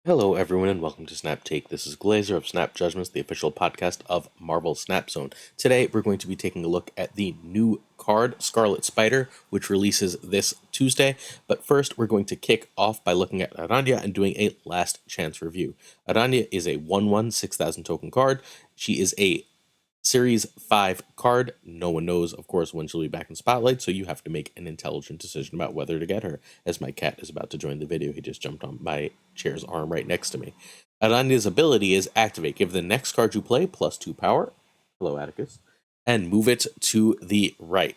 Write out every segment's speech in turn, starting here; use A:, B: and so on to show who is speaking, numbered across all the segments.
A: Hello, everyone, and welcome to Snap Take. This is Glazer of Snap Judgments, the official podcast of Marvel Snap Zone. Today, we're going to be taking a look at the new card, Scarlet Spider, which releases this Tuesday. But first, we're going to kick off by looking at Arana and doing a last chance review. Arana is a 1/1 6,000 token card. She is a Series 5 card. No one knows, of course, when she'll be back in Spotlight, so you have to make an intelligent decision about whether to get her. As my cat is about to join the video, he just jumped on my chair's arm right next to me. Arana's ability is Activate. Give the next card you play +2 power. Hello, Atticus. And move it to the right.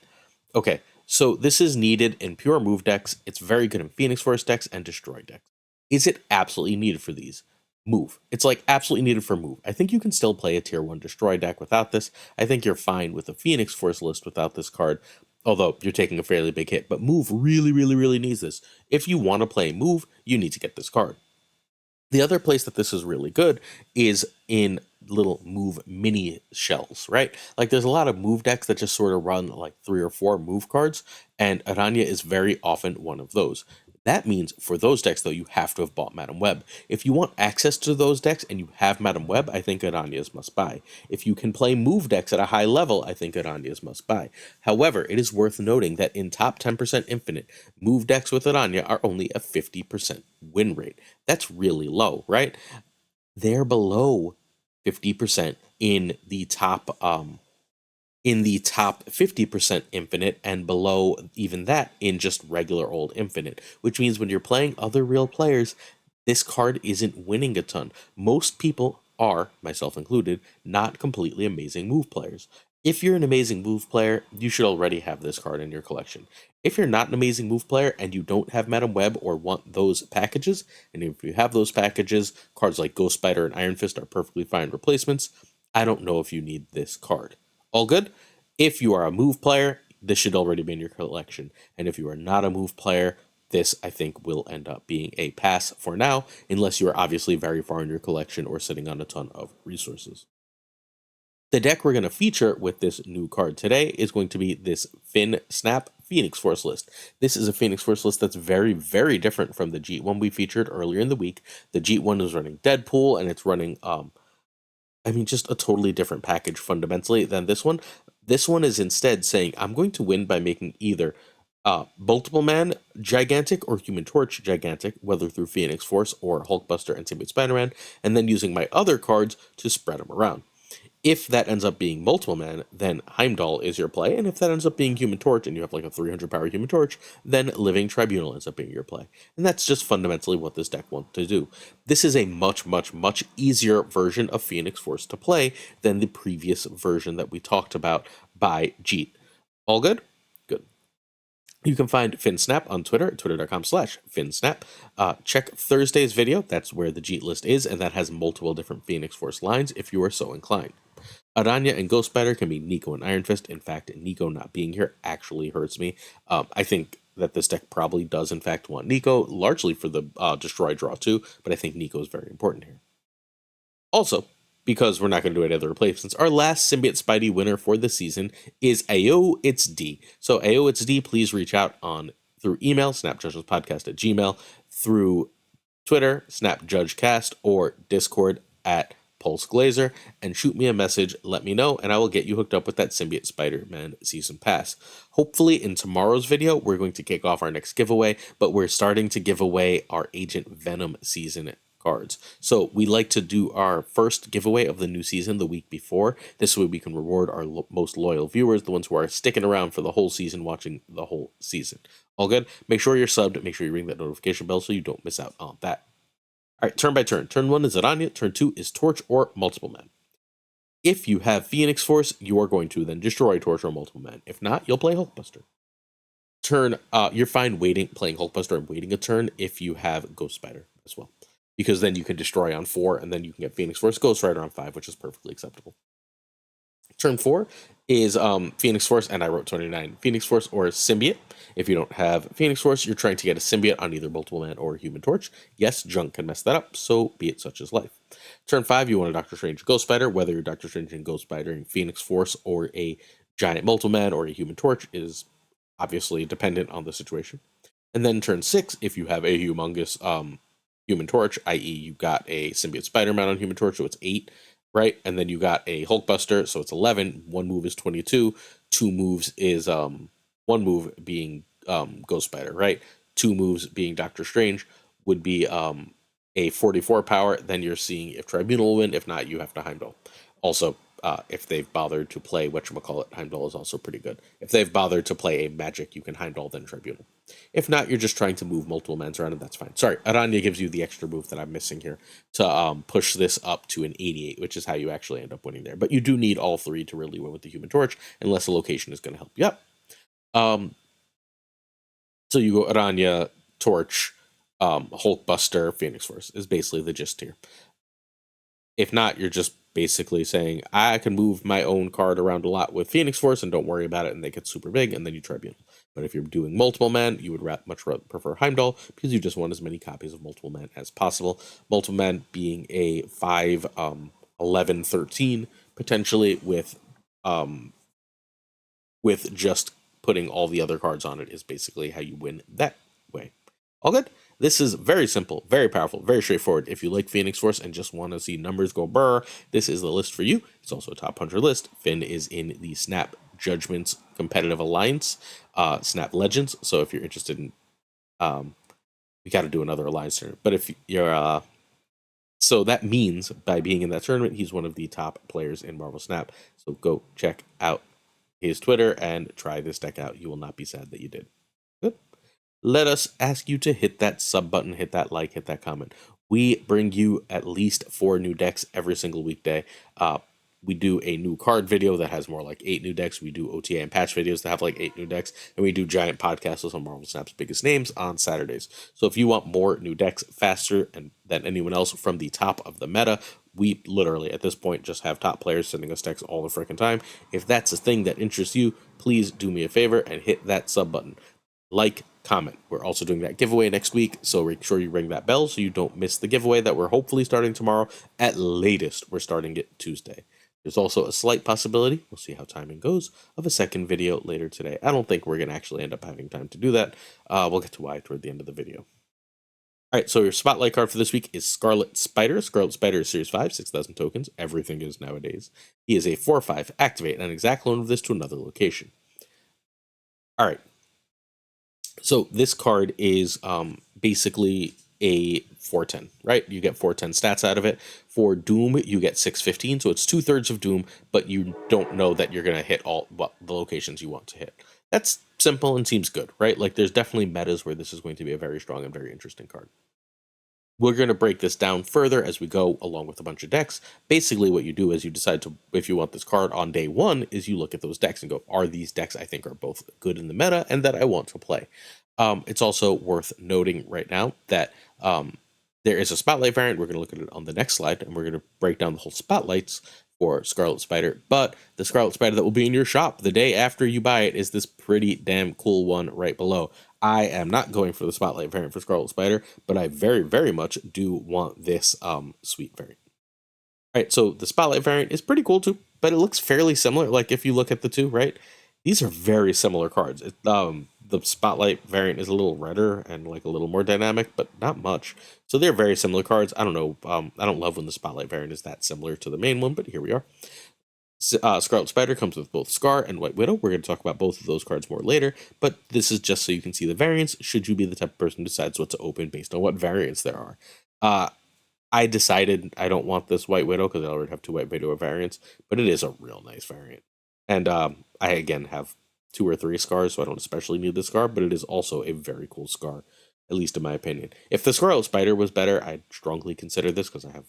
A: Okay, so this is needed in pure move decks. It's very good in Phoenix Force decks and Destroy decks. Is it absolutely needed for these? Move. It's like absolutely needed for move. I think you can still play a tier 1 destroy deck without this. I think you're fine with a Phoenix Force list without this card, although you're taking a fairly big hit. But move really needs this. If you want to play move, you need to get this card. The other place that this is really good is in little move mini shells, right? Like there's a lot of move decks that just sort of run like 3 or 4 move cards, and Arana is very often one of those. That means for those decks, though, you have to have bought Madam Web. If you want access to those decks and you have Madam Web, I think Arana's must buy. If you can play move decks at a high level, I think Arana's must buy. However, it is worth noting that in top 10% Infinite, move decks with Arana are only a 50% win rate. That's really low, right? They're below 50% in the top 50% Infinite, and below even that in just regular old Infinite, which means when you're playing other real players, this card isn't winning a ton. Most people are, myself included, not completely amazing move players. If you're an amazing move player, you should already have this card in your collection. If you're not an amazing move player and you don't have Madam Web or want those packages, and if you have those packages, cards like Ghost Spider and Iron Fist are perfectly fine replacements, I don't know if you need this card. All good? If you are a move player, this should already be in your collection. And if you are not a move player, this, I think, will end up being a pass for now, unless you are obviously very far in your collection or sitting on a ton of resources. The deck we're going to feature with this new card today is going to be this Snap Phoenix Force list. This is a Phoenix Force list that's very different from the Jeet one we featured earlier in the week. The Jeet one is running Deadpool, and it's running just a totally different package fundamentally than this one. This one is instead saying, I'm going to win by making either Multiple Man gigantic or Human Torch gigantic, whether through Phoenix Force or Hulkbuster and Symbiote Spider-Man, and then using my other cards to spread them around. If that ends up being Multiple Man, then Heimdall is your play, and if that ends up being Human Torch and you have like a 300 power Human Torch, then Living Tribunal ends up being your play. And that's just fundamentally what this deck wants to do. This is a much easier version of Phoenix Force to play than the previous version that we talked about by Jeet. All good? Good. You can find FinSnap on Twitter at twitter.com/FinSnap. Check Thursday's video. That's where the Jeet list is, and that has multiple different Phoenix Force lines if you are so inclined. Arana and Ghost Spider can be Nico and Iron Fist. In fact, Nico not being here actually hurts me. I think that this deck probably does, in fact, want Nico, largely for the Destroy draw too, but I think Nico is very important here. Also, because we're not going to do any other replacements, our last Symbiote Spidey winner for the season is AO It's D. So AO It's D, please reach out through email, snapjudgespodcast@gmail, through Twitter, snapjudgecast, or Discord at Pulse Glazer, and shoot me a message, let me know, and I will get you hooked up with that Symbiote Spider-Man Season Pass. Hopefully in tomorrow's video, we're going to kick off our next giveaway, but we're starting to give away our Agent Venom Season cards. So we like to do our first giveaway of the new season the week before. This way we can reward our most loyal viewers, the ones who are sticking around for the whole season, watching the whole season. All good? Make sure you're subbed, make sure you ring that notification bell so you don't miss out on that. All right, turn by turn. Turn 1 is Arana, turn 2 is Torch or Multiple Man. If you have Phoenix Force, you are going to then destroy Torch or Multiple Man. If not, you'll play Hulkbuster. You're fine playing Hulkbuster and waiting a turn if you have Ghost Spider as well, because then you can destroy on 4, and then you can get Phoenix Force, Ghost Rider on 5, which is perfectly acceptable. Turn 4 is Phoenix Force, and I wrote 29. Phoenix Force or Symbiote. If you don't have Phoenix Force, you're trying to get a Symbiote on either Multiple Man or Human Torch. Yes, junk can mess that up, so be it such as life. Turn 5, you want a Doctor Strange Ghost Spider. Whether you're Doctor Strange and Ghost Spider in Phoenix Force or a Giant Multiple Man or a Human Torch is obviously dependent on the situation. And then turn 6, if you have a humongous Human Torch, i.e. you got a Symbiote Spider-Man on Human Torch, so it's 8, right? And then you got a Hulkbuster, so it's 11. One move is 22. Two moves is one move being Ghost Spider, right? Two moves being Doctor Strange would be a 44 power. Then you're seeing if Tribunal will win. If not, you have to Heimdall. Also, if they've bothered to play whatchamacallit, Heimdall is also pretty good. If they've bothered to play a magic, you can Heimdall then Tribunal. If not, you're just trying to move multiple mans around, and that's fine. Sorry, Arana gives you the extra move that I'm missing here to push this up to an 88, which is how you actually end up winning there. But you do need all three to really win with the Human Torch, unless a location is going to help you up. So you go Arana, Torch, Hulkbuster, Phoenix Force is basically the gist here. If not, you're just basically saying, I can move my own card around a lot with Phoenix Force and don't worry about it, and they get super big, and then you Tribunal. But if you're doing multiple man, you would much rather prefer Heimdall, because you just want as many copies of multiple man as possible. Multiple man being a 5, 11, 13, potentially, with just putting all the other cards on it is basically how you win that way. All good? This is very simple, very powerful, very straightforward. If you like Phoenix Force and just want to see numbers go brr, this is the list for you. It's also a top 100 list. Finn is in the Snap Judgments Competitive Alliance, Snap Legends. So if you're interested in, we got to do another alliance tournament. But if you're, so that means by being in that tournament, he's one of the top players in Marvel Snap. So go check out his Twitter and try this deck out. You will not be sad that you did. Good. Let us ask you to hit that sub button, hit that like, hit that comment. We bring you at least 4 new decks every single weekday. We do a new card video that has more like 8 new decks. We do OTA and patch videos that have like 8 new decks. And we do giant podcasts with some Marvel Snap's biggest names on Saturdays. So if you want more new decks faster than anyone else from the top of the meta, we literally at this point just have top players sending us decks all the freaking time. If that's a thing that interests you, please do me a favor and hit that sub button. Like, comment. We're also doing that giveaway next week, so make sure you ring that bell so you don't miss the giveaway that we're hopefully starting tomorrow. At latest, we're starting it Tuesday. There's also a slight possibility, we'll see how timing goes, of a second video later today. I don't think we're going to actually end up having time to do that. We'll get to why toward the end of the video. All right, so your spotlight card for this week is Scarlet Spider. Scarlet Spider is Series 5, 6,000 tokens. Everything is nowadays. He is a 4/5. Activate an exact loan of this to another location. All right. So this card is basically a 410, right? You get 410 stats out of it. For Doom, you get 615, so it's 2/3 of Doom, but you don't know that you're going to hit all the locations you want to hit. That's simple and seems good, right? Like there's definitely metas where this is going to be a very strong and very interesting card. We're going to break this down further as we go along with a bunch of decks. Basically what you do is you decide to, if you want this card on day 1, is you look at those decks and go, are these decks I think are both good in the meta and that I want to play? It's also worth noting right now that there is a Spotlight variant. We're going to look at it on the next slide, and we're going to break down the whole Spotlights for Scarlet Spider. But the Scarlet Spider that will be in your shop the day after you buy it is this pretty damn cool one right below. I am not going for the Spotlight variant for Scarlet Spider, but I very, very much do want this sweet variant. All right, so the Spotlight variant is pretty cool too, but it looks fairly similar. Like if you look at the two, right? These are very similar cards. The Spotlight variant is a little redder and like a little more dynamic, but not much. So they're very similar cards. I don't know. I don't love when the Spotlight variant is that similar to the main one, but here we are. Scarlet Spider comes with both Skaar and White Widow. We're going to talk about both of those cards more later, but this is just so you can see the variants, should you be the type of person who decides what to open based on what variants there are. I decided I don't want this White Widow because I already have 2 White Widow variants, but it is a real nice variant. And I, again, have 2 or 3 Skaars, so I don't especially need this Skaar, but it is also a very cool Skaar, at least in my opinion. If the Scarlet Spider was better, I'd strongly consider this because I have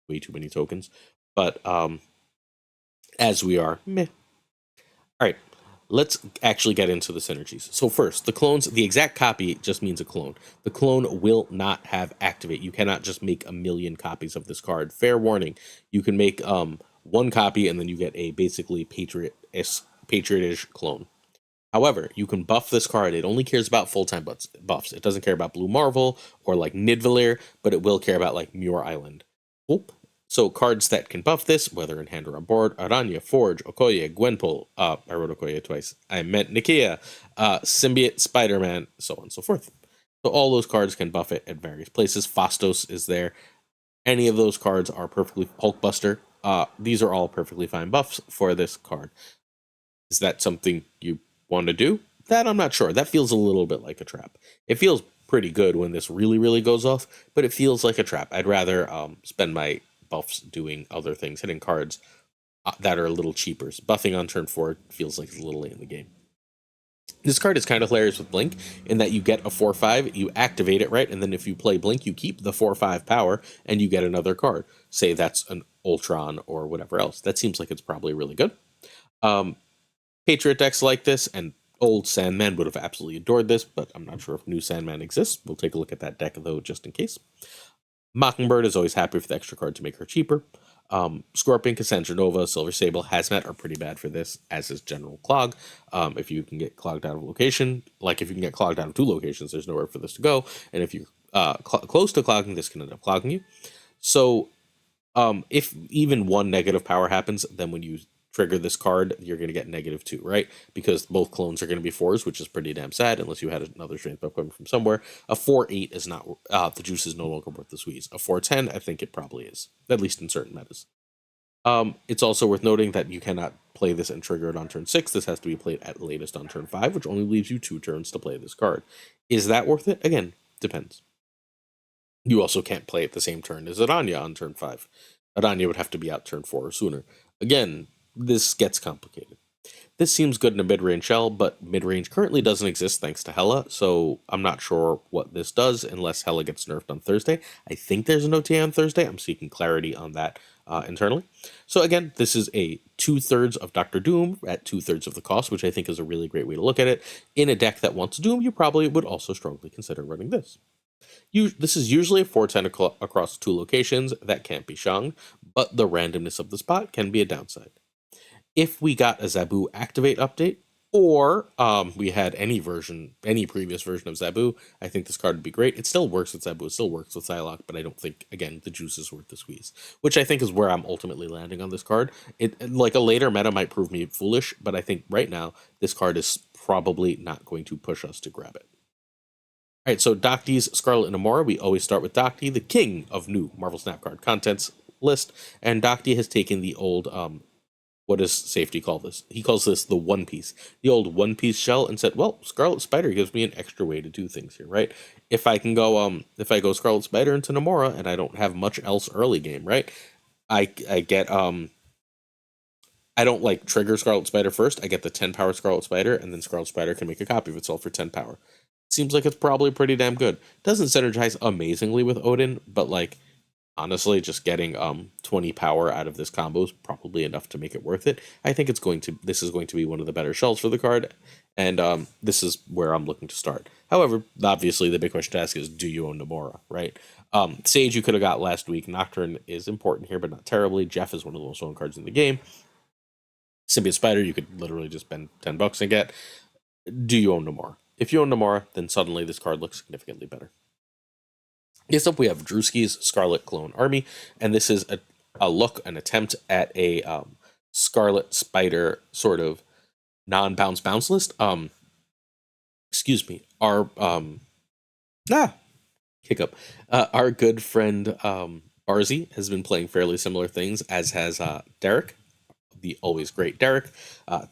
A: way too many tokens. But as we are, meh. All right, let's actually get into the synergies. So first, the clones, the exact copy just means a clone. The clone will not have activate. You cannot just make a million copies of this card. Fair warning, you can make 1 copy and then you get a basically patriotish clone. However, you can buff this card. It only cares about full-time buffs. It doesn't care about Blue Marvel or like Nidavellir, but it will care about like Muir Island. Cool. So cards that can buff this, whether in hand or on board, Arana, Forge, Okoye, Gwenpool, I wrote Okoye twice, I meant Nakia, Symbiote, Spider-Man, so on and so forth. So all those cards can buff it at various places. Phastos is there. Any of those cards are perfectly Hulkbuster. These are all perfectly fine buffs for this card. Is that something you want to do? That I'm not sure. That feels a little bit like a trap. It feels pretty good when this really, really goes off, but it feels like a trap. I'd rather spend my buffs doing other things, hitting cards that are a little cheaper. So buffing on turn 4 feels like it's a little late in the game. This card is kind of hilarious with Blink in that you get a 4/5, you activate it, right? And then if you play Blink, you keep the 4/5 power and you get another card. Say that's an Ultron or whatever else. That seems like it's probably really good. Patriot decks like this, and old Sandman would have absolutely adored this, but I'm not sure if new Sandman exists. We'll take a look at that deck, though, just in case. Mockingbird is always happy for the extra card to make her cheaper. Scorpion, Cassandra Nova, Silver Sable, Hazmat are pretty bad for this, as is General Clog. If you can get clogged out of location, like if you can get clogged out of 2 locations, there's nowhere for this to go. And if you're close to clogging, this can end up clogging you. So if even 1 negative power happens, then when you trigger this card, you're going to get -2, right? Because both clones are going to be 4s, which is pretty damn sad, unless you had another strength buff coming from somewhere. A 4/8 is not, the juice is no longer worth the squeeze. A 4/10, I think it probably is, at least in certain metas. It's also worth noting that you cannot play this and trigger it on turn 6. This has to be played at latest on turn 5, which only leaves you 2 turns to play this card. Is that worth it? Again, depends. You also can't play it the same turn as Arana on turn 5. Arana would have to be out turn 4 or sooner. Again, this gets complicated. This seems good in a mid-range shell, but mid-range currently doesn't exist thanks to Hela, so I'm not sure what this does unless Hela gets nerfed on Thursday. I think there's an OTA on Thursday. I'm seeking clarity on that internally. So again, this is a 2/3 of Dr. Doom at 2/3 of the cost, which I think is a really great way to look at it. In a deck that wants Doom, you probably would also strongly consider running this. This is usually a 4/10 across 2 locations that can't be shung, but the randomness of the spot can be a downside. If we got a Zabu activate update, or we had any previous version of Zabu, I think this card would be great. It still works with Zabu, it still works with Psylocke, but I don't think, again, the juice is worth the squeeze, which I think is where I'm ultimately landing on this card. Like a later meta might prove me foolish, but I think right now this card is probably not going to push us to grab it. All right, so Docty's Scarlet and Amora. We always start with Docty, the king of new Marvel Snap card contents list, and Docty has taken the old what does safety call this? He calls this the One Piece, the old One Piece shell, and said, "Well, Scarlet Spider gives me an extra way to do things here, right? If I can go, if I go Scarlet Spider into Namora, and I don't have much else early game, right? I get I don't like trigger Scarlet Spider first. I get the 10 power Scarlet Spider, and then Scarlet Spider can make a copy of itself for 10 power. Seems like it's probably pretty damn good. Doesn't synergize amazingly with Odin, but like honestly, just getting 20 power out of this combo is probably enough to make it worth it. I think this is going to be one of the better shells for the card, and this is where I'm looking to start. However, obviously the big question to ask is, do you own Namora, right? Sage you could have got last week. Nocturne is important here, but not terribly. Jeff is one of the most owned cards in the game. Symbiote Spider you could literally just spend $10 and get. Do you own Namora? If you own Namora, then suddenly this card looks significantly better. Next up, we have Drewski's Scarlet Clone Army, and this is a look, an attempt at a Scarlet Spider sort of non-bounce list. Excuse me, our hiccup. Our good friend Barzy has been playing fairly similar things, as has Derek, the always great Derek.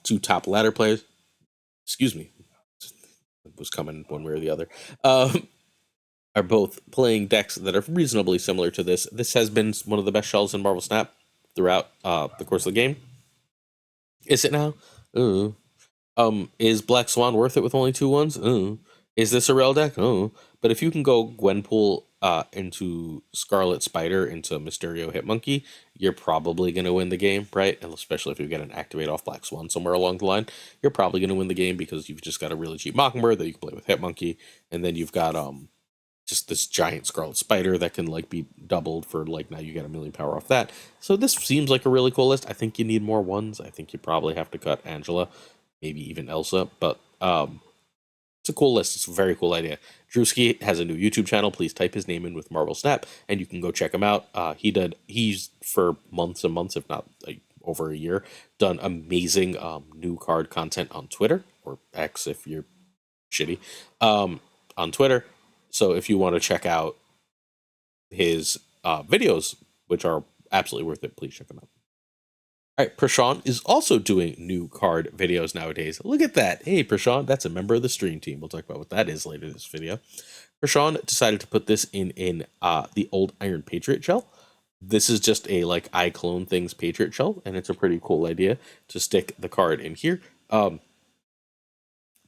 A: 2 top ladder players. Excuse me, it was coming one way or the other. Are both playing decks that are reasonably similar to this. This has been one of the best shells in Marvel Snap throughout the course of the game. Is it now? Ooh. Is Black Swan worth it with only 2 ones? Ooh. Is this a rail deck? Oh. But if you can go Gwenpool into Scarlet Spider into Mysterio Hitmonkey, you're probably going to win the game, right? And especially if you get an activate off Black Swan somewhere along the line, you're probably going to win the game because you've just got a really cheap Mockingbird that you can play with Hitmonkey, and then you've got just this giant Scarlet Spider that can like be doubled for like, now you get 1,000,000 power off that. So this seems like a really cool list. I think you need more ones. I think you probably have to cut Angela, maybe even Elsa, but it's a cool list. It's a very cool idea. Drewski has a new YouTube channel. Please type his name in with Marvel Snap, and you can go check him out. He's for months and months, if not like over a year, done amazing new card content on Twitter, or X if you're shitty, on Twitter. So if you want to check out his videos, which are absolutely worth it, please check them out. All right, Prashaun is also doing new card videos nowadays. Look at that. Hey, Prashaun, that's a member of the stream team. We'll talk about what that is later in this video. Prashaun decided to put this in the old Iron Patriot shell. This is just a like I clone things Patriot shell, and it's a pretty cool idea to stick the card in here.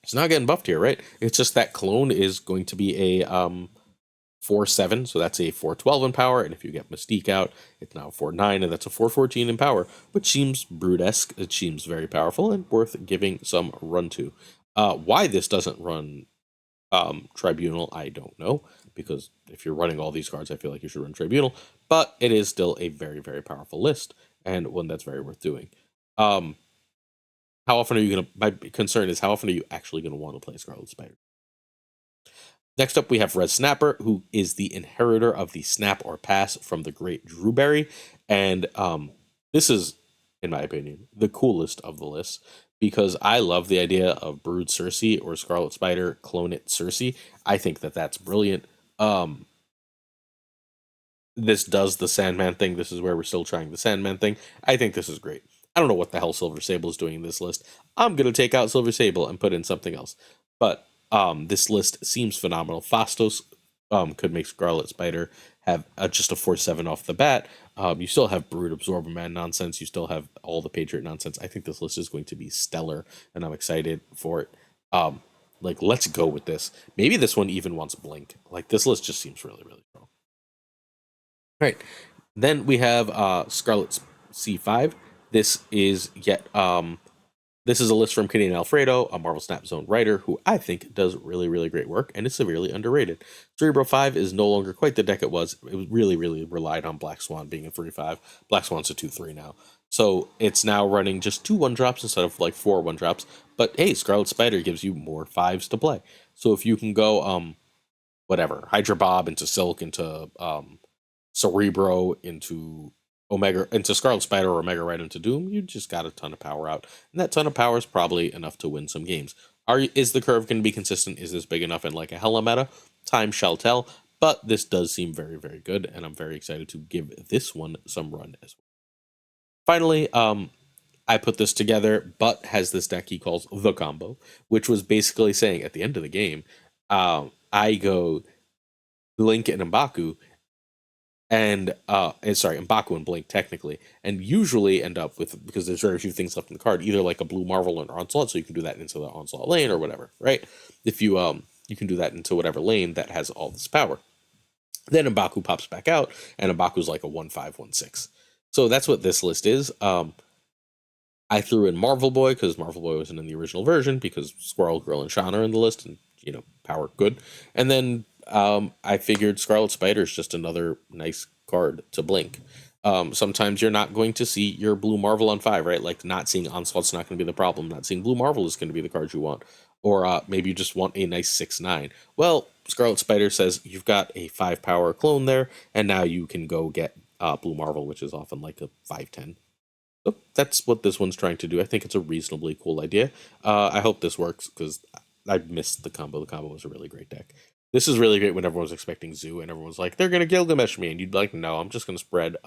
A: It's not getting buffed here, right? It's just that clone is going to be a 4/7, so that's a 4/12 in power, and if you get Mystique out, it's now 4/9, and that's a 4/14 in power, which seems Brood-esque. It seems very powerful and worth giving some run to. Why this doesn't run Tribunal, I don't know, because if you're running all these cards, I feel like you should run Tribunal, but it is still a very, very powerful list, and one that's very worth doing. How often are you going to, my concern is how often are you actually going to want to play Scarlet Spider? Next up, we have Red Snapper, who is the inheritor of the Snap or Pass from the great Drewberry. And this is, in my opinion, the coolest of the lists, because I love the idea of Brood Cersei or Scarlet Spider Clone It Cersei. I think that that's brilliant. This does the Sandman thing. This is where we're still trying the Sandman thing. I think this is great. I don't know what the hell Silver Sable is doing in this list. I'm going to take out Silver Sable and put in something else. But this list seems phenomenal. Phastos could make Scarlet Spider have just a 4/7 off the bat. You still have Brood Absorber Man nonsense. You still have all the Patriot nonsense. I think this list is going to be stellar, and I'm excited for it. Like, let's go with this. Maybe this one even wants Blink. Like, this list just seems really, really strong. All right. Then we have Scarlet C5. This is yet this is a list from Canadian Alfredo, a Marvel Snap Zone writer who I think does really, really great work and is severely underrated. Cerebro 5 is no longer quite the deck it was. It was really, really relied on Black Swan being a 3/5. Black Swan's a 2/3 now. So it's now running just 2 1-drops instead of like 4 1-drops. But hey, Scarlet Spider gives you more 5s to play. So if you can go whatever, Hydra Bob into Silk, into Cerebro, into Omega, into Scarlet Spider, or Omega right into Doom, you just got a ton of power out. And that ton of power is probably enough to win some games. Is the curve going to be consistent? Is this big enough in like a Hella meta? Time shall tell. But this does seem very, very good, and I'm very excited to give this one some run as well. Finally, I put this together. Butt has this deck he calls the combo, which was basically saying at the end of the game, I go Blink and M'Baku, and M'Baku and Blink technically, and usually end up with, because there's very few things left in the card, either like a Blue Marvel or an Onslaught, so you can do that into the Onslaught lane or whatever, right? If you you can do that into whatever lane that has all this power. Then M'Baku pops back out, and M'Baku's like a 1/5, 1/6. So that's what this list is. I threw in Marvel Boy because Marvel Boy wasn't in the original version, because Squirrel Girl and Sean are in the list, and power good. And then I figured Scarlet Spider is just another nice card to blink. Sometimes you're not going to see your Blue Marvel on 5, right? Like, not seeing Onslaught's not going to be the problem. Not seeing Blue Marvel is going to be the card you want. Or maybe you just want a nice 6/9. Well, Scarlet Spider says you've got a 5 power clone there, and now you can go get Blue Marvel, which is often like a 5/10. So that's what this one's trying to do. I think it's a reasonably cool idea. I hope this works, because I missed the combo. The combo was a really great deck. This is really great when everyone's expecting Zoo, and everyone's like, they're going to Gilgamesh me, and you'd be like, no, I'm just going to spread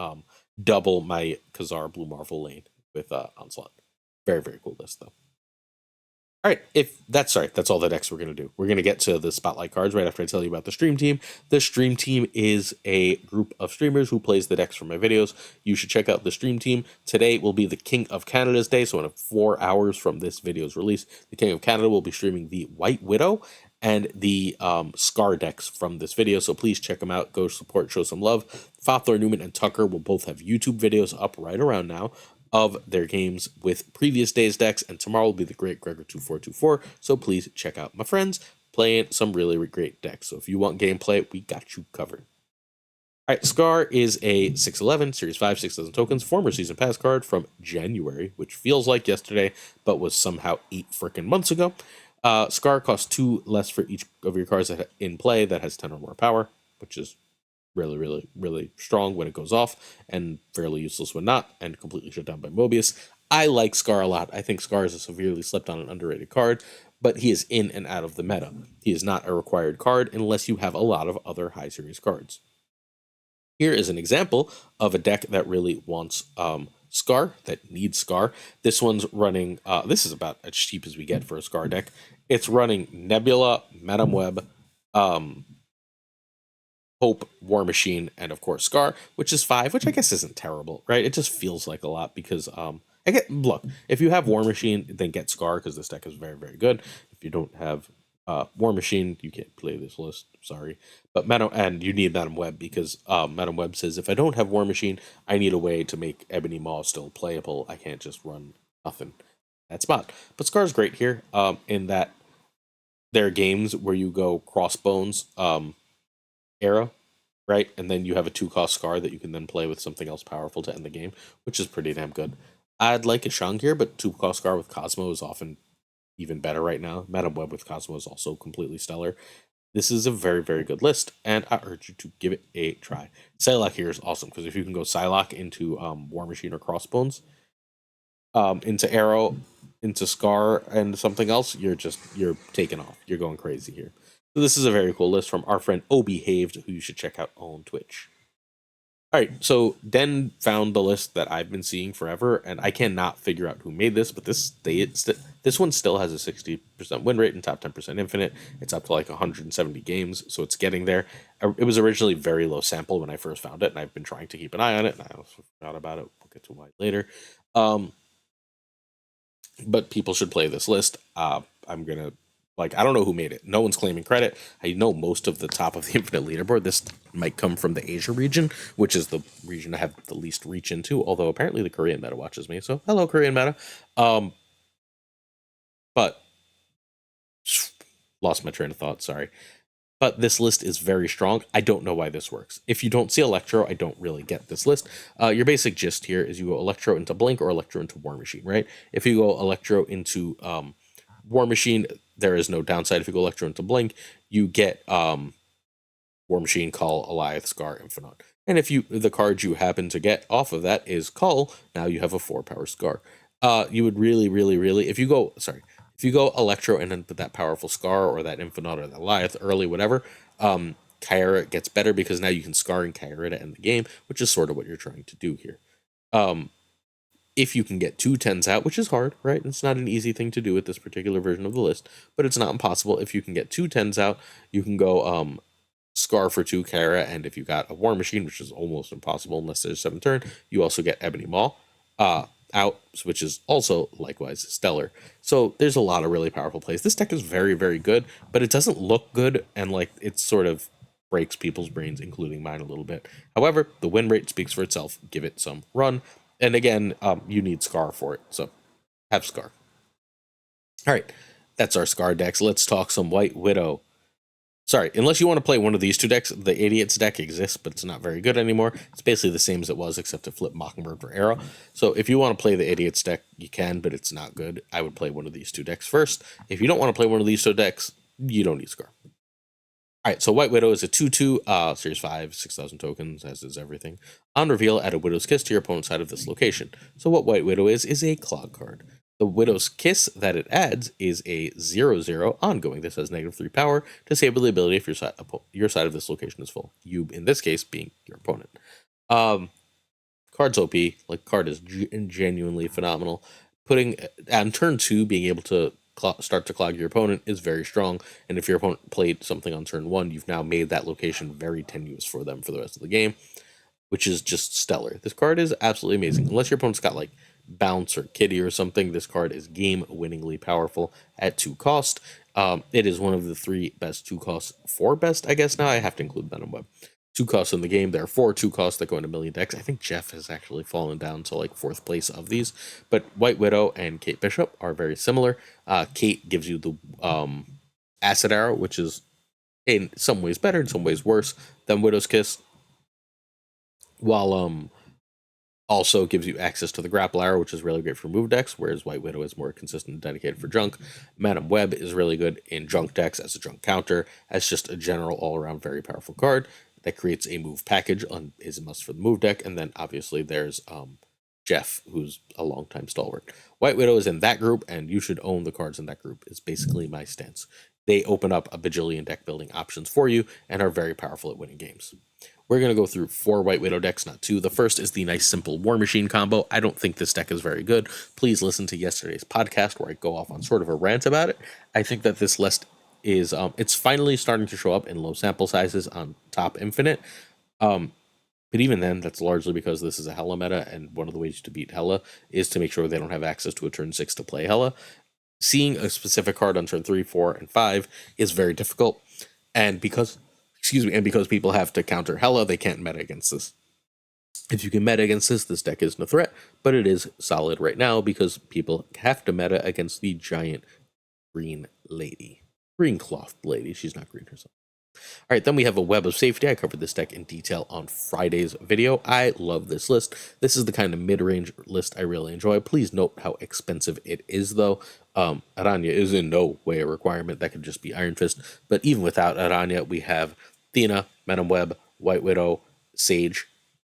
A: double my Khazar Blue Marvel lane with Onslaught. Very, very cool list, though. All right, that's all the decks we're going to do. We're going to get to the spotlight cards right after I tell you about the stream team. The stream team is a group of streamers who plays the decks for my videos. You should check out the stream team. Today will be the King of Canada's day, so in 4 hours from this video's release, the King of Canada will be streaming the White Widow and the Skaar decks from this video, so please check them out. Go support, show some love. FaThorNewman and Tuccrr will both have YouTube videos up right around now of their games with previous day's decks, and tomorrow will be the great Gregor2424, so please check out my friends playing some really great decks. So if you want gameplay, we got you covered. All right, Skaar is a 6/11, Series 5, 6,000 tokens, former Season Pass card from January, which feels like yesterday, but was somehow 8 freaking months ago. Skaar costs 2 less for each of your cards that in play that has 10 or more power, which is really, really, really strong when it goes off, and fairly useless when not, and completely shut down by Mobius. I like Skaar a lot. I think Skaar is a severely slept on and underrated card, but he is in and out of the meta. He is not a required card unless you have a lot of other high series cards. Here is an example of a deck that really wants Skaar, that needs Skaar. This one's running, this is about as cheap as we get for a Skaar deck. It's running Nebula, Madame Web, Hope, War Machine, and of course Skaar, which is 5, which I guess isn't terrible, right? It just feels like a lot because look, if you have War Machine, then get Skaar because this deck is very, very good. If you don't have War Machine, you can't play this list. Sorry, but and you need Madame Web because Madame Web says if I don't have War Machine, I need a way to make Ebony Maw still playable. I can't just run nothing that spot. But Skaar's great here in that there are games where you go Crossbones era, right? And then you have a 2-cost Skaar that you can then play with something else powerful to end the game, which is pretty damn good. I'd like a Shang here, but 2-cost Skaar with Cosmo is often even better right now. Madame Web with Cosmo is also completely stellar. This is a very, very good list, and I urge you to give it a try. Psylocke here is awesome, because if you can go Psylocke into War Machine or Crossbones, into Arrow, into Skaar, and something else, you're taking off. You're going crazy here. So this is a very cool list from our friend Obehaved, who you should check out on Twitch. All right, so Den found the list that I've been seeing forever, and I cannot figure out who made this, but this one still has a 60% win rate and top 10% infinite. It's up to like 170 games, so it's getting there. It was originally very low sample when I first found it, and I've been trying to keep an eye on it, and I also forgot about it. We'll get to why later. But people should play this list. I don't know who made it. No one's claiming credit. I know most of the top of the infinite leaderboard. This might come from the Asia region, which is the region I have the least reach into, although apparently the Korean meta watches me. So hello, Korean meta. But lost my train of thought, sorry. But this list is very strong. I don't know why this works. If you don't see Electro, I don't really get this list. Your basic gist here is you go Electro into Blink or Electro into War Machine, right? If you go Electro into War Machine, there is no downside. If you go Electro into Blink, you get War Machine, Cull, Alioth, Skaar, Infinite. And if the card you happen to get off of that is Cull, now you have a 4-power Skaar. You would really, if you go Electro and then put that powerful Skaar or that Infinite or that Alioth early, whatever, Kyra gets better because now you can Skaar and Kyra to end the game, which is sort of what you're trying to do here. If you can get 2 10s out, which is hard, right? It's not an easy thing to do with this particular version of the list, but it's not impossible. If you can get 2 10s out, you can go Skaar for 2 Kyra, and if you got a War Machine, which is almost impossible unless there's 7 turn, you also get Ebony Maw out, which is also likewise stellar. So there's a lot of really powerful plays. This deck is very, very good, but it doesn't look good, and like it sort of breaks people's brains, including mine a little bit. However, the win rate speaks for itself. Give it some run. And again, you need Skaar for it, so have Skaar. All right, that's our Skaar decks. Let's talk some White Widow. Sorry, unless you want to play one of these 2 decks, the Idiots deck exists, but it's not very good anymore. It's basically the same as it was, except to flip Mockingbird for Arrow. So if you want to play the Idiots deck, you can, but it's not good. I would play one of these 2 decks first. If you don't want to play one of these 2 decks, you don't need Skaar. All right, so White Widow is a 2/2, Series 5, 6,000 tokens, as is everything. On reveal, add a Widow's Kiss to your opponent's side of this location. So what White Widow is a clog card. The Widow's Kiss that it adds is a 0/0 ongoing. This has -3 power. Disable the ability if your side of this location is full. You, in this case, being your opponent. Card's OP. Like, card is genuinely phenomenal. Putting on turn 2, being able to start to clog your opponent is very strong. And if your opponent played something on turn 1, you've now made that location very tenuous for them for the rest of the game, which is just stellar. This card is absolutely amazing. Unless your opponent's got like Bounce or Kitty or something, this card is game-winningly powerful at 2 cost. It is one of the 3 best 2 costs, 4 best, I guess now. I have to include Venom Web. 2 costs in the game. There are 4 2 costs that go into million decks. I think Jeff has actually fallen down to like 4th place of these. But White Widow and Kate Bishop are very similar. Kate gives you the Acid Arrow, which is in some ways better, in some ways worse than Widow's Kiss. While also gives you access to the Grapple Arrow, which is really great for move decks, whereas White Widow is more consistent and dedicated for junk. Madame Web is really good in junk decks as a junk counter, as just a general all-around very powerful card that creates a move package is a must for the move deck. And then obviously there's Jeff, who's a longtime stalwart. White Widow is in that group, and you should own the cards in that group, is basically my stance. They open up a bajillion deck building options for you and are very powerful at winning games. We're going to go through 4 White Widow decks, not 2. The first is the nice simple War Machine combo. I don't think this deck is very good. Please listen to yesterday's podcast where I go off on sort of a rant about it. I think that this list is, it's finally starting to show up in low sample sizes on top Infinite. But even then, that's largely because this is a Hela meta, and one of the ways to beat Hela is to make sure they don't have access to a turn 6 to play Hela. Seeing a specific card on turn 3, 4, and 5 is very difficult, and because people have to counter Hela, they can't meta against this. If you can meta against this deck isn't a threat, but it is solid right now because people have to meta against the giant green lady. Green cloth lady, she's not green herself. All right, then we have a Web of Safety. I covered this deck in detail on Friday's video. I love this list. This is the kind of mid-range list I really enjoy. Please note how expensive it is, though. Arana is in no way a requirement. That could just be Iron Fist. But even without Arana, we have Thena, Venom Web, White Widow, Sage,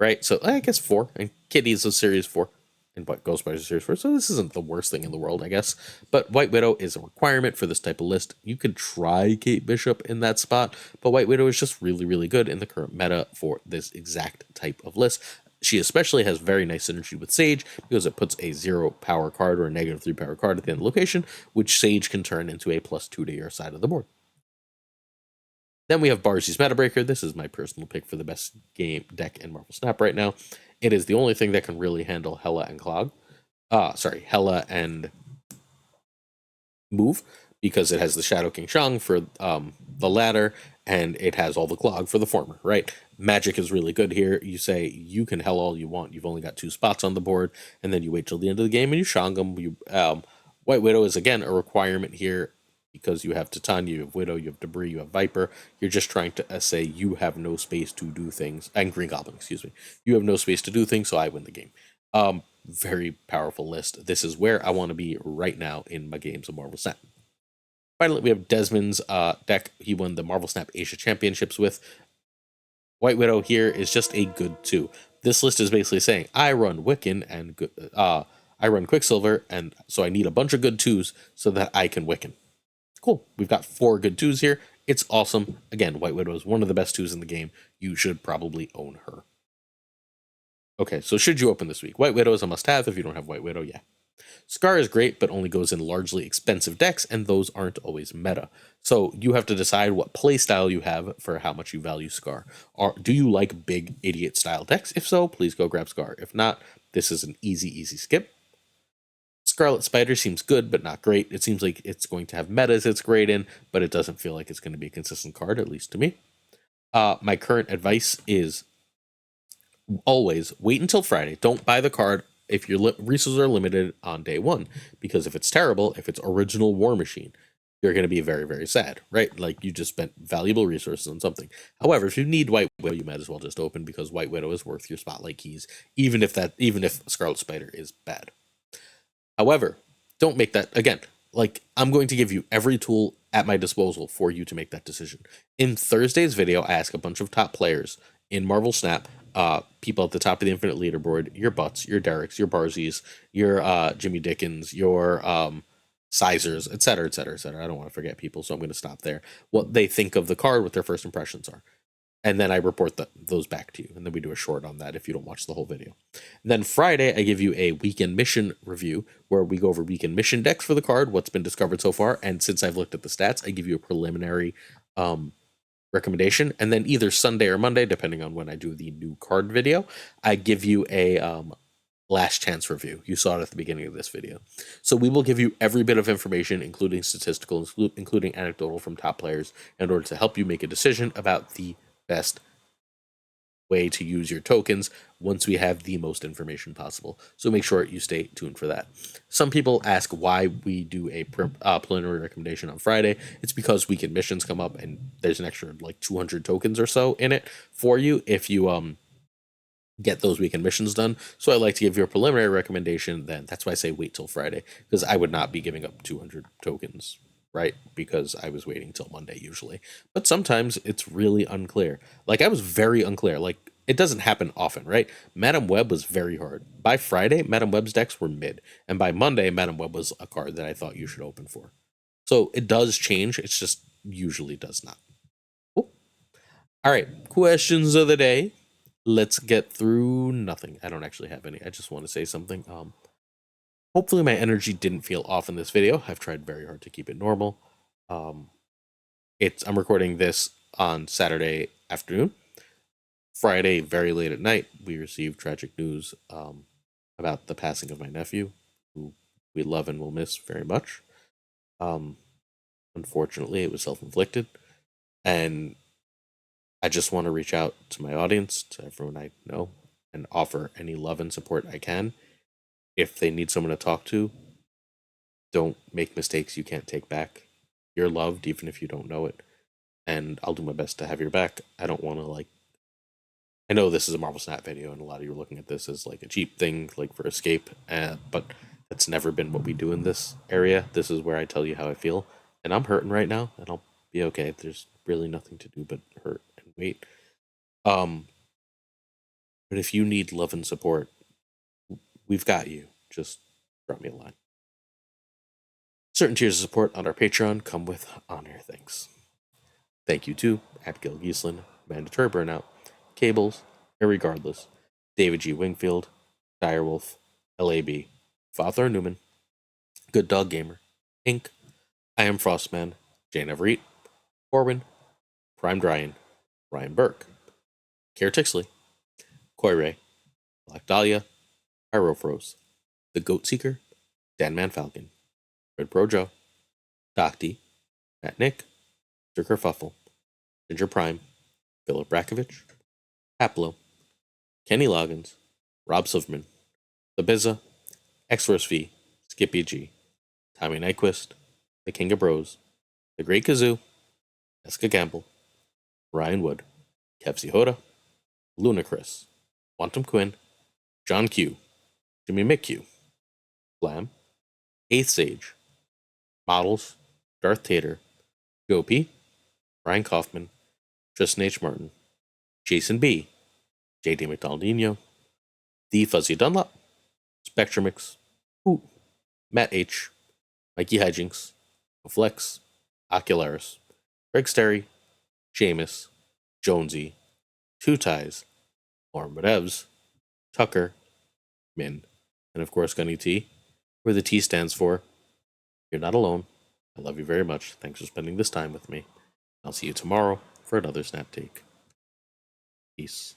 A: right? So I guess 4. And Kitty is a series 4. And Ghost Spider series 4, so this isn't the worst thing in the world, I guess. But White Widow is a requirement for this type of list. You could try Kate Bishop in that spot, but White Widow is just really, really good in the current meta for this exact type of list. She especially has very nice synergy with Sage because it puts a 0 power card or a -3 power card at the end of the location, which Sage can turn into a +2 to your side of the board. Then we have Barzy's Meta Breaker. This is my personal pick for the best game deck in Marvel Snap right now. It is the only thing that can really handle Hela and Clog. Hela and Move, because it has the Shadow King Shang for the latter, and it has all the Clog for the former, right? Magic is really good here. You say you can Hela all you want. You've only got 2 spots on the board, and then you wait till the end of the game and you Shang them. White Widow is, again, a requirement here because you have Titania, you have Widow, you have Debris, you have Viper. You're just trying to say you have no space to do things. And Green Goblin, excuse me. You have no space to do things, so I win the game. Very powerful list. This is where I want to be right now in my games of Marvel Snap. Finally, we have Desmond's deck. He won the Marvel Snap Asia Championships with. White Widow here is just a good 2. This list is basically saying, I run Wiccan and I run Quicksilver, and so I need a bunch of good 2s so that I can Wiccan. Cool. We've got 4 good 2s here. It's awesome. Again, White Widow is one of the best 2s in the game. You should probably own her. Okay, so should you open this week? White Widow is a must-have. If you don't have White Widow, yeah. Skaar is great, but only goes in largely expensive decks, and those aren't always meta. So you have to decide what playstyle you have for how much you value Skaar. Do you like big idiot-style decks? If so, please go grab Skaar. If not, this is an easy skip. Scarlet Spider seems good, but not great. It seems like it's going to have metas it's great in, but it doesn't feel like it's going to be a consistent card, at least to me. My current advice is always wait until Friday. Don't buy the card if your resources are limited on day 1, because if it's terrible, if it's original War Machine, you're going to be very, very sad, right? Like you just spent valuable resources on something. However, if you need White Widow, you might as well just open because White Widow is worth your spotlight keys, even if Scarlet Spider is bad. However, don't make that, again, like I'm going to give you every tool at my disposal for you to make that decision. In Thursday's video, I ask a bunch of top players in Marvel Snap, people at the top of the Infinite leaderboard, your Butts, your Derricks, your Barzies, your Jimmy Dickens, your Sizers, etc., etc., etc. I don't want to forget people, so I'm going to stop there. What they think of the card, what their first impressions are. And then I report those back to you. And then we do a short on that if you don't watch the whole video. And then Friday, I give you a weekend mission review where we go over weekend mission decks for the card, what's been discovered so far. And since I've looked at the stats, I give you a preliminary recommendation. And then either Sunday or Monday, depending on when I do the new card video, I give you a last chance review. You saw it at the beginning of this video. So we will give you every bit of information, including statistical, including anecdotal from top players, in order to help you make a decision about the best way to use your tokens once we have the most information possible. So make sure you stay tuned for that. Some people ask why we do a preliminary recommendation on Friday. It's because weekend missions come up and there's an extra like 200 tokens or so in it for you if you get those weekend missions done. So I like to give you a preliminary recommendation then. That's why I say wait till Friday, because I would not be giving up 200 tokens, right? Because I was waiting till Monday usually. But sometimes it's really unclear. Like I was very unclear. Like it doesn't happen often, right? Madam Web was very hard. By Friday, Madam Web's decks were mid, and by Monday, Madam Web was a card that I thought you should open for. So it does change. It's just usually does not. Cool. All right, questions of the day. Let's get through nothing. I don't actually have any. I just want to say something. Hopefully my energy didn't feel off in this video. I've tried very hard to keep it normal. I'm recording this on Saturday afternoon. Friday, very late at night, we received tragic news about the passing of my nephew, who we love and will miss very much. Unfortunately, it was self-inflicted, and I just want to reach out to my audience, to everyone I know, and offer any love and support I can. If they need someone to talk to, don't make mistakes you can't take back. You're loved even if you don't know it, and I'll do my best to have your back. I don't want to I know this is a Marvel Snap video, and a lot of you are looking at this as like a cheap thing, like for escape, but that's never been what we do in this area. This is where I tell you how I feel, and I'm hurting right now, and I'll be okay. There's really nothing to do but hurt and wait. But if you need love and support, we've got you. Just drop me a line. Certain tiers of support on our Patreon come with honor things. Thank you to at Gil Gieslin, Mandatory Burnout, Cables, Irregardless, David G. Wingfield, Direwolf, LAB, FaThorNewman, Good Dog Gamer, Inc., I Am Frostman, Jane Everett, Corwin, Prime Dryan, Ryan Burke, Kier Tixley, Coy Ray, Black Dahlia, Pyrofros, The Goat Seeker, Dan Man Falcon, Red Pro Joe, Doc D, Matt Nick, Tuccrr Fuffle, Ginger Prime, Philip Brakovich, Haplo, Kenny Loggins, Rob Silverman, The Bizza, X-Force V, Skippy G, Tommy Nyquist, The King of Bros, The Great Kazoo, Jessica Campbell, Ryan Wood, Kevsey Hoda, Luna Chris, Quantum Quinn, John Q, Jimmy McQ, Blam, Eighth Sage, Models, Darth Tater, Joe P, Ryan Kaufman, Tristan H. Martin, Jason B, JD McDonaldinho, The Fuzzy Dunlop, Spectrumix, Hoot, Matt H, Mikey Hijinks, Flex, Ocularis, Greg Sterry, Jameis, Jonesy, Two Ties, Lauren Whatevs, Tuccrr, Min, and of course Gunny T, where the T stands for You're Not Alone. I love you very much. Thanks for spending this time with me. I'll see you tomorrow for another Snap Take. Peace.